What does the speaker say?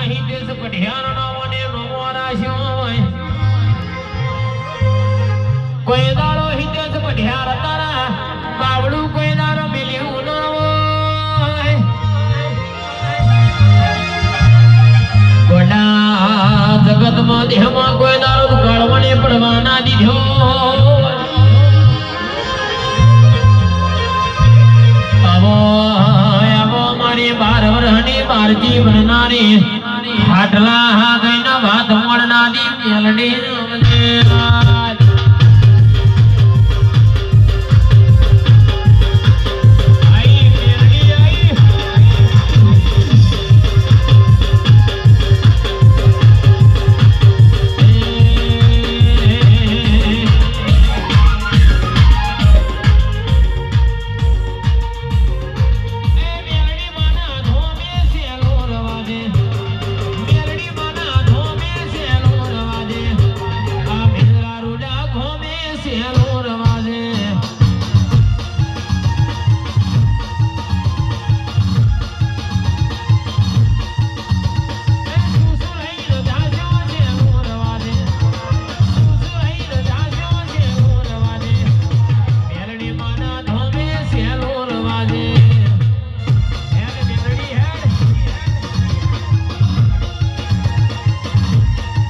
હિતેશ પઢિયાર નામને નમો રાશ્યો કોઈ દાડો હિતેશ પઢિયાર તારા બાવડું કોઈ દાડો મિલ્યું ન હોય ગોડા જગતમાં દેહમાં કોઈ દાડો ગળવણે પડવાના દીધો बार वरहनी बार जीवन नारी हाटला हा गई ना बात मोड़ना दी मेलडी Hello, Ramaje.